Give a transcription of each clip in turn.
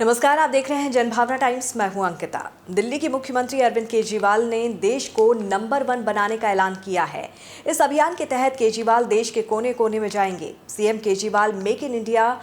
नमस्कार, आप देख रहे हैं जनभावना टाइम्स। मैं हूं अंकिता। दिल्ली के मुख्यमंत्री अरविंद केजरीवाल ने देश को नंबर 1 बनाने का ऐलान किया है। इस अभियान के तहत केजरीवाल देश के कोने कोने में जाएंगे। CM Kejriwal make in India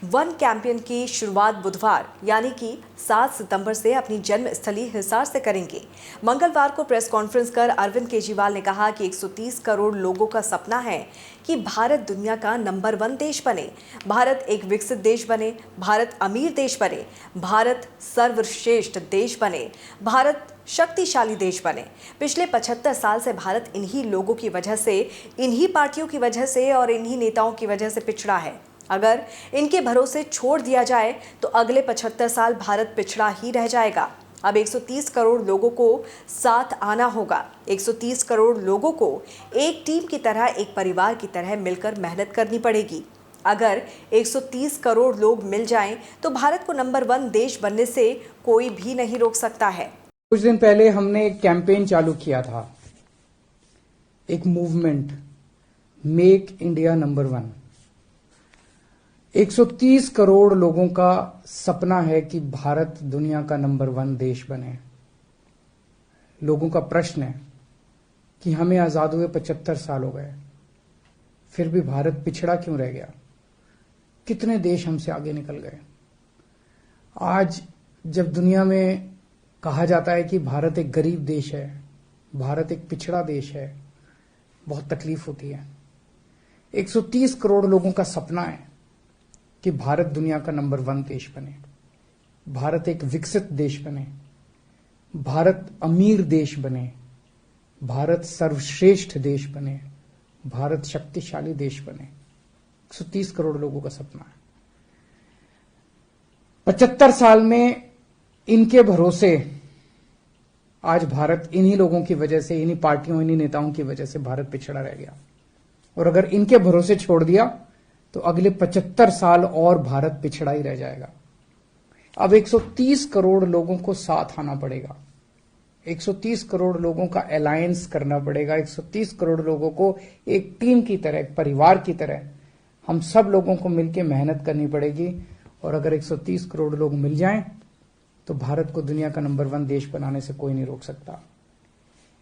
1 campaign की शुरुआत बुधवार यानी कि 7 सितंबर से अपनी जन्मस्थली हिसार से करेंगे। मंगलवार को प्रेस कॉन्फ्रेंस कर अरविंद केजरीवाल ने कहा कि 130 करोड़ लोगों का सपना है कि भारत दुनिया का नंबर 1 देश बने, भारत एक विकसित देश बने, भारत अमीर देश बने, भारत सर्वश्रेष्ठ देश बने, भारत शक्तिशाली देश बने। पिछले 75 साल से भारत इन्हीं लोगों की वजह से, इन्हीं पार्टियों की वजह से और इन्हीं नेताओं की वजह से पिछड़ा है। अगर इनके भरोसे छोड़ दिया जाए तो अगले 75 साल भारत पिछड़ा ही रह जाएगा। अब 130 करोड़ लोगों को साथ आना होगा। 130 करोड़ लोगों को एक टीम की तरह, एक परिवार की तरह मिलकर मेहनत करनी पड़ेगी। अगर 130 करोड़ लोग मिल जाएं तो भारत को नंबर 1 देश बनने से कोई भी नहीं रोक सकता है। कुछ दिन पहले हमने एक कैंपेन चालू किया था, एक movement, make India number 1। 130 crore लोगों का सपना है कि भारत दुनिया का नंबर 1 देश बने। लोगों का प्रश्न है कि हमें आजाद हुए 75 साल हो गए, फिर भी भारत पिछड़ा क्यों रह गया? कितने देश हमसे आगे निकल गए। आज जब दुनिया में कहा जाता है कि भारत एक गरीब देश है, भारत एक पिछड़ा देश है, बहुत तकलीफ होती है। 130 करोड़ लोगों का सपना है कि भारत दुनिया का नंबर 1 देश बने, भारत एक विकसित देश बने, भारत अमीर देश बने, भारत सर्वश्रेष्ठ देश बने, भारत शक्तिशाली देश बने। 130 करोड़ लोगों का सपना है। 75 साल में इनके भरोसे आज भारत, इन्हीं लोगों की वजह से, इन्हीं पार्टियों, इन्हीं नेताओं की वजह से भारत पिछड़ा रह गया। और अगर इनके भरोसे छोड़ दिया तो अगले 75 साल और भारत पिछड़ा ही रह जाएगा। अब 130 करोड़ लोगों को साथ आना पड़ेगा। 130 करोड़ लोगों का अलायंस करना पड़ेगा। 130 करोड़ लोगों को एक टीम की तरह, एक परिवार की तरह हम सब लोगों को मिलकर मेहनत करनी पड़ेगी। और अगर 130 करोड़ लोग मिल जाएं तो भारत को दुनिया का नंबर 1 देश बनाने से कोई नहीं रोक सकता।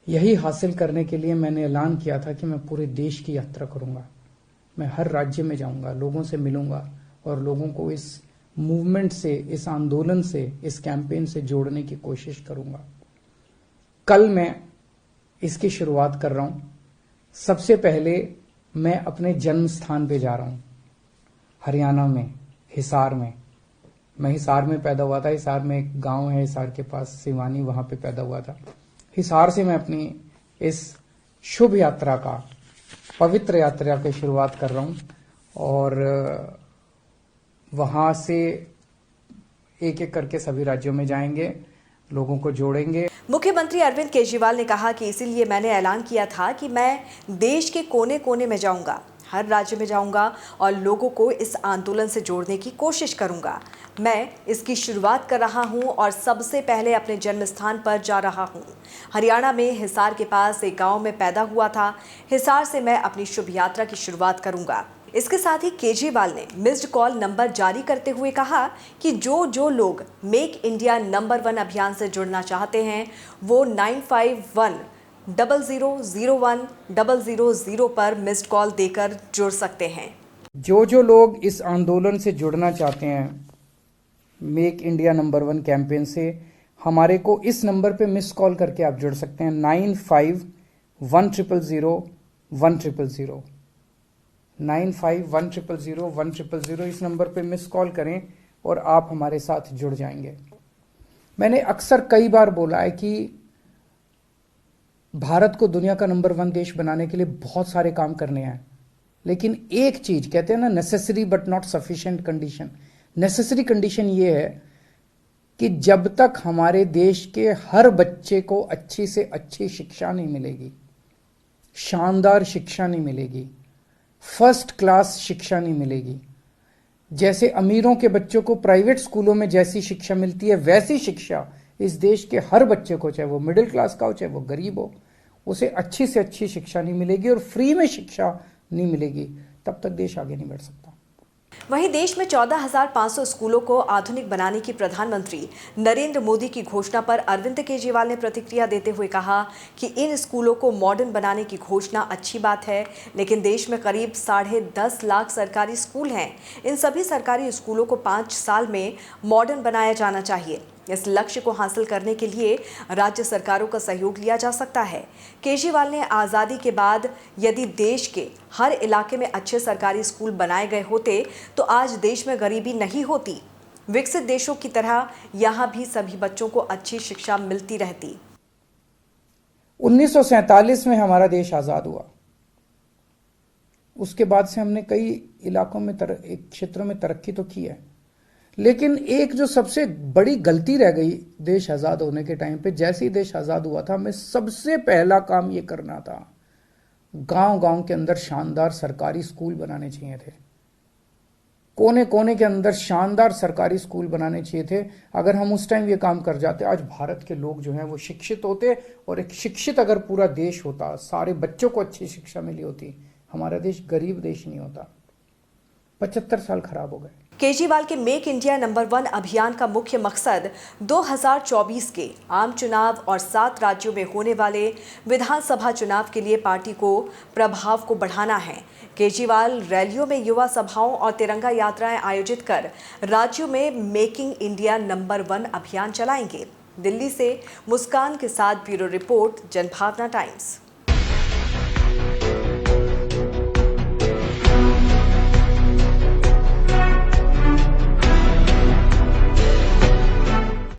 यही हासिल करने के लिए मैंने ऐलान किया था कि मैं पूरे देश की यात्रा करूंगा। मैं हर राज्य में जाऊंगा, लोगों से मिलूंगा और लोगों को इस मूवमेंट से, इस आंदोलन से, इस कैंपेन से जोड़ने की कोशिश करूंगा। कल मैं इसकी शुरुआत कर रहा हूं। सबसे पहले मैं अपने जन्म स्थान पे जा रहा हूं, हरियाणा में, हिसार में। मैं हिसार में पैदा हुआ था। हिसार में एक गांव है, हिसार के पास सिवानी, वहां पे पैदा हुआ था। हिसार से मैं अपनी इस शुभ यात्रा का, पवित्र यात्रा की शुरुआत कर रहा हूं और वहां से एक एक करके सभी राज्यों में जाएंगे, लोगों को जोड़ेंगे। मुख्यमंत्री अरविंद केजरीवाल ने कहा कि इसीलिए मैंने ऐलान किया था कि मैं देश के कोने कोने में जाऊंगा, हर राज्य में जाऊंगा और लोगों को इस आंदोलन से जोड़ने की कोशिश करूंगा। मैं इसकी शुरुआत कर रहा हूं और सबसे पहले अपने जन्म स्थान पर जा रहा हूं। हरियाणा में हिसार के पास एक गांव में पैदा हुआ था। हिसार से मैं अपनी शुभ यात्रा की शुरुआत करूंगा। इसके साथ ही केजरीवाल ने मिस्ड कॉल नंबर जारी करते हुए कहा कि जो लोग मेक इंडिया नंबर 1 अभियान से जुड़ना चाहते हैं वो 9510001000 पर मिस्ड कॉल देकर जुड़ सकते हैं। जो लोग इस आंदोलन से जुड़ना चाहते हैं, मेक इंडिया नंबर 1 कैंपेन से, हमारे को इस नंबर पे मिस कॉल करके आप जुड़ सकते हैं। 9510001000 9510001000 इस नंबर पे मिस कॉल करें और आप हमारे साथ जुड़ जाएंगे। मैंने अक्सर कई बार बोला है कि भारत को दुनिया का नंबर 1 देश बनाने के लिए बहुत सारे काम करने हैं, लेकिन एक चीज कहते हैं ना, necessary but not sufficient condition. Necessary condition ये है कि जब तक हमारे देश के हर बच्चे को अच्छी से अच्छी शिक्षा नहीं मिलेगी, शानदार शिक्षा नहीं मिलेगी, फर्स्ट क्लास शिक्षा नहीं मिलेगी, जैसे अमीरों के बच्चों को प्राइवेट स्कूलों में जैसी शिक्षा मिलती है वैसी शिक्षा इस देश के हर बच्चे को, चाहे वो मिडिल क्लास का हो चाहे वो गरीब हो, उसे अच्छी से अच्छी शिक्षा नहीं मिलेगी और फ्री में शिक्षा नहीं मिलेगी, तब तक देश आगे नहीं बढ़ सकता। वहीं देश में 14,500 स्कूलों को आधुनिक बनाने की प्रधानमंत्री नरेंद्र मोदी की घोषणा पर अरविंद केजरीवाल ने प्रतिक्रिया देते हुए कहा कि इन स्कूलों को मॉडर्न बनाने की घोषणा अच्छी बात है, लेकिन देश में करीब 10.5 लाख सरकारी स्कूल हैं। इन सभी सरकारी स्कूलों को 5 साल में मॉडर्न बनाया जाना चाहिए। इस लक्ष्य को हासिल करने के लिए राज्य सरकारों का सहयोग लिया जा सकता है। केजरीवाल ने आज़ादी के बाद यदि देश के हर इलाके में अच्छे सरकारी स्कूल बनाए गए होते तो आज देश में गरीबी नहीं होती। विकसित देशों की तरह यहाँ भी सभी बच्चों को अच्छी शिक्षा मिलती रहती। 1947 में हमारा देश आजाद हुआ। उसके बाद से हमने कई इलाकों में क्षेत्रों में तरक्की तो की है, लेकिन एक जो सबसे बड़ी गलती रह गई देश आजाद होने के टाइम पे, जैसे ही देश आजाद हुआ था, हमें सबसे पहला काम ये करना था, गांव-गांव के अंदर शानदार सरकारी स्कूल बनाने चाहिए थे। कोने कोने के अंदर शानदार सरकारी स्कूल बनाने चाहिए थे। अगर हम उस टाइम ये काम कर जाते, आज भारत के लोग जो हैं वो शिक्षित होते, और एक शिक्षित अगर पूरा देश होता, सारे बच्चों को अच्छी शिक्षा मिली होती, हमारा देश गरीब देश नहीं होता। 75 साल खराब हो गए। केजरीवाल के मेक इंडिया नंबर 1 अभियान का मुख्य मकसद 2024 के आम चुनाव और 7 राज्यों में होने वाले विधानसभा चुनाव के लिए पार्टी को प्रभाव को बढ़ाना है। केजरीवाल रैलियों में, युवा सभाओं और तिरंगा यात्राएं आयोजित कर राज्यों में मेकिंग इंडिया नंबर 1 अभियान चलाएंगे। दिल्ली से मुस्कान के साथ ब्यूरो रिपोर्ट, जनभावना टाइम्स।